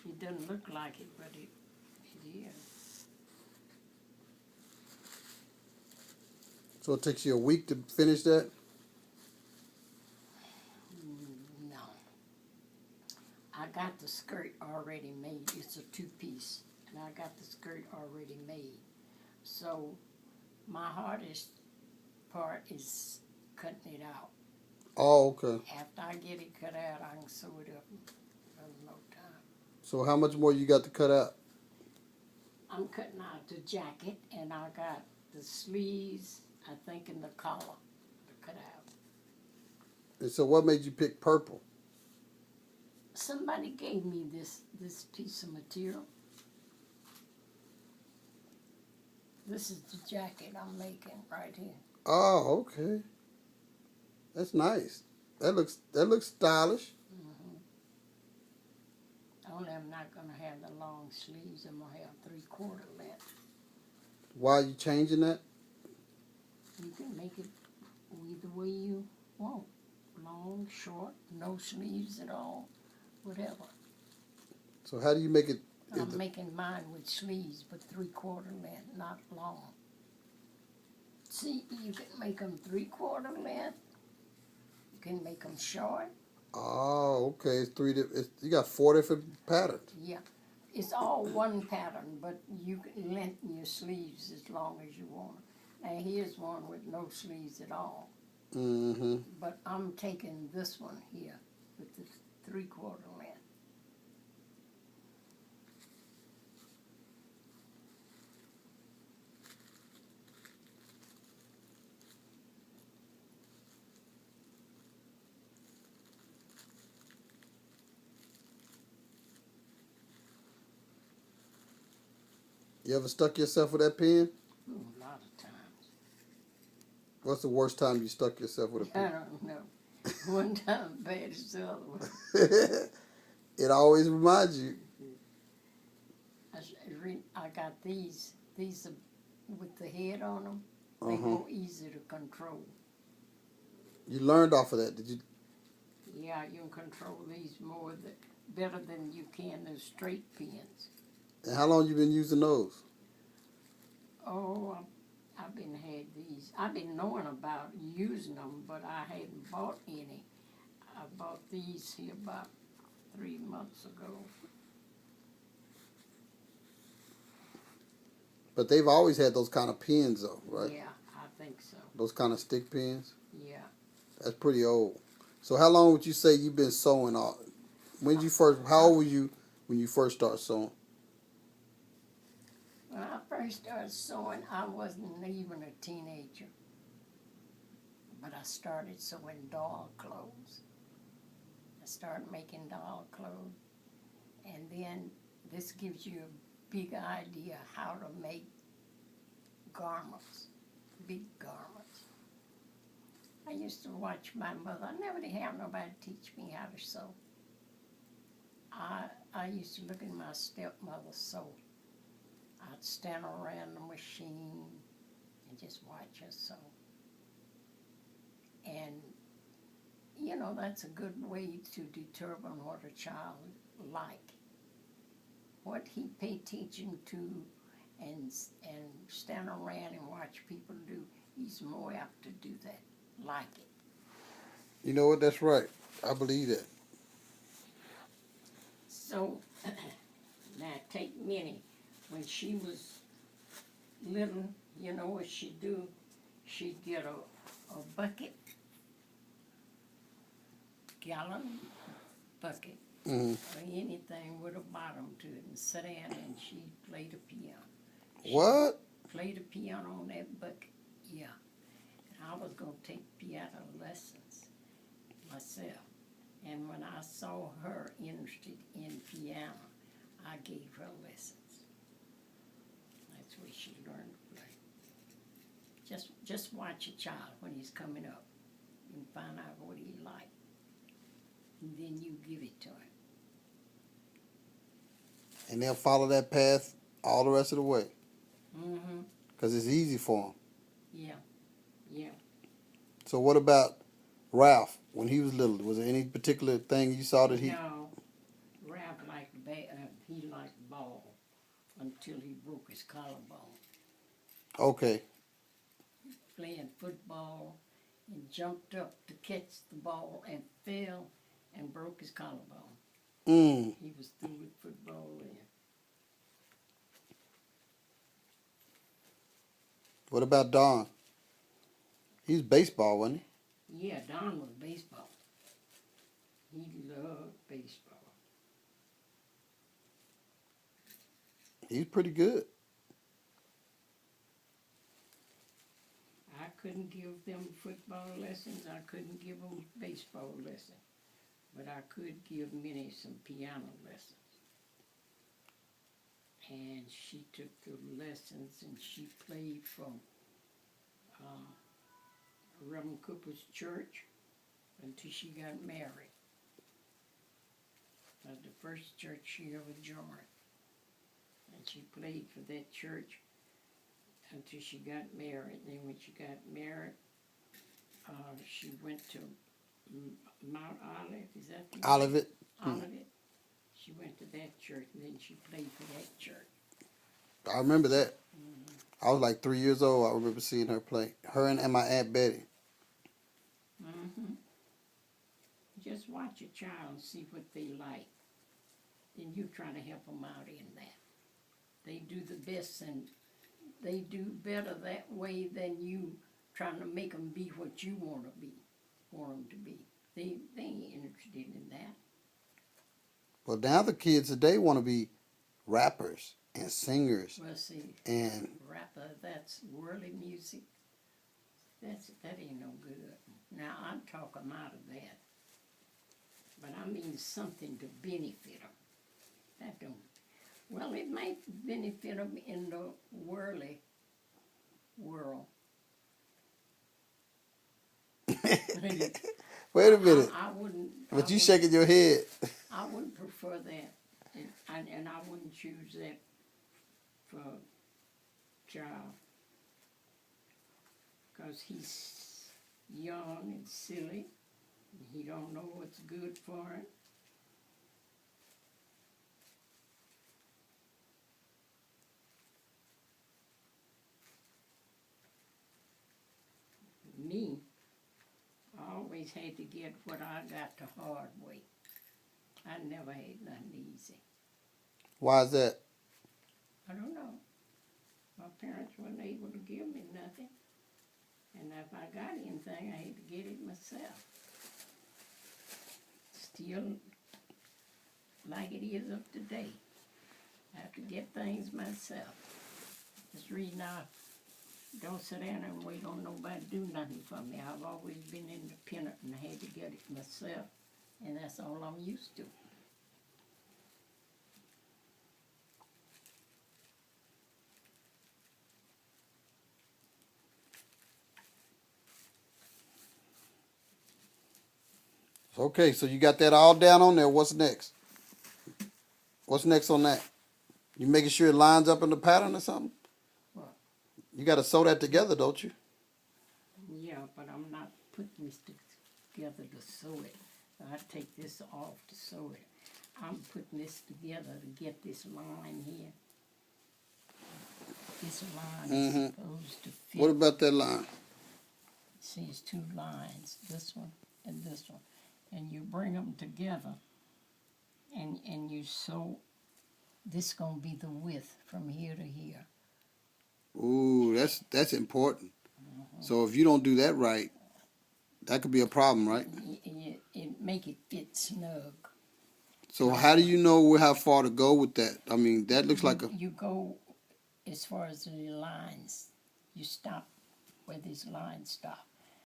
It doesn't look like it, but it is. So it takes you a week to finish that? No. I got the skirt already made. It's a two-piece, and I got the skirt already made. So my hardest part is cutting it out. Oh, okay. After I get it cut out, I can sew it up in no time. So how much more you got to cut out? I'm cutting out the jacket, and I got the sleeves, I think, and the collar to cut out. And so what made you pick purple? Somebody gave me this piece of material. This is the jacket I'm making right here. Oh, okay. That's nice. That looks stylish. Only I'm not gonna have the long sleeves. I'm gonna have 3/4 length. Why are you changing that? You can make it either way you want. Long, short, no sleeves at all, whatever. So how do you make it? I'm making mine with sleeves, but 3/4 length, not long. See, you can make them 3/4 length. You can make them short. Oh, okay. You got 4 different patterns. Yeah, it's all one pattern, but you can lengthen your sleeves as long as you want. Now here's one with no sleeves at all. Mm-hmm. But I'm taking this one here with the 3/4 length. You ever stuck yourself with that pen? A lot of times. What's the worst time you stuck yourself with a I pen? don't know. One time bad as the other one. It always reminds you. I got these are with the head on them. They Uh-huh. more easy to control. You learned off of that, did you? Yeah, you can control these better than you can those straight pens. And how long you been using those? Oh, I've been had these. I've been knowing about using them, but I hadn't bought any. I bought these here about 3 months ago. But they've always had those kind of pens, though, right? Yeah, I think so. Those kind of stick pens. Yeah. That's pretty old. So how long would you say you've been sewing? How old were you when you first started sewing? When I first started sewing, I wasn't even a teenager. But I started sewing doll clothes. I started making doll clothes. And then this gives you a big idea how to make garments, big garments. I used to watch my mother. I never did have nobody teach me how to sew. I used to look at my stepmother sew. I'd stand around the machine and just watch her sew. And, you know, that's a good way to determine what a child like. What he pay attention to and stand around and watch people do, he's more apt to do that, like it. You know what? That's right. I believe that. So, now take Minnie. When she was little, you know what she'd do? She'd get a bucket, gallon bucket, Mm-hmm. or anything with a bottom to it, and sit down and she'd play the piano. What? Play the piano on that bucket, yeah. And I was going to take piano lessons myself. And when I saw her interested in piano, I gave her lessons. That's where she learned to play. Just watch a child when he's coming up and find out what he likes. And then you give it to him. And they'll follow that path all the rest of the way. Mm-hmm. Because it's easy for them. Yeah, yeah. So what about Ralph when he was little? Was there any particular thing you saw that he... No, Ralph liked he liked ball until he broke his collarbone. Okay. Playing football and jumped up to catch the ball and fell and broke his collarbone. Mm. He was through with football then. What about Don? He's baseball, wasn't he? Yeah, Don was baseball. He loved baseball. He's pretty good. I couldn't give them football lessons. I couldn't give them baseball lessons. But I could give Minnie some piano lessons. And she took the lessons and she played for Reverend Cooper's church until she got married. That was the first church she ever joined. And she played for that church until she got married. Then when she got married, she went to Mount Olive. Is that the Olivet. Olivet? She went to that church, and then she played for that church. I remember that. I was like 3 years old. I remember seeing her play. Her and my Aunt Betty. Mm-hmm. Just watch your child and see what they like. Then you try to help them out in that. They do the best, and they do better that way than you trying to make them be what you want them to be. They ain't interested in that. Well, now the kids today want to be rappers and singers. Well, see, And rapper, that's worldly music. That ain't no good. Now, I'm talking out of that. But I mean something to benefit them. That don't. Well, it might benefit them in the worldly world. wait a minute. I wouldn't. But you shaking your head. I wouldn't prefer that, and I wouldn't choose that for child, because he's young and silly, and he don't know what's good for him. Me, I always had to get what I got the hard way. I never had nothing easy. Why is that? I don't know. My parents weren't able to give me nothing. And if I got anything, I had to get it myself. Still like it is up to date. I have to get things myself. That's the reason I don't sit down and wait on nobody to do nothing for me. I've always been independent and had to get it myself. And that's all I'm used to. Okay, so you got that all down on there. What's next? What's next on that? You making sure it lines up in the pattern or something? What? You got to sew that together, don't you? Yeah, but I'm not putting this together to sew it. I take this off to sew it. I'm putting this together to get this line here. This line is supposed to fit. What about that line? See, it's two lines, this one and this one. And you bring them together and you sew. This going to be the width from here to here. Ooh, that's important. So if you don't do that right, that could be a problem, right? It make it fit snug. So how do you know how far to go with that? I mean, that looks like a... You go as far as the lines. You stop where these lines stop.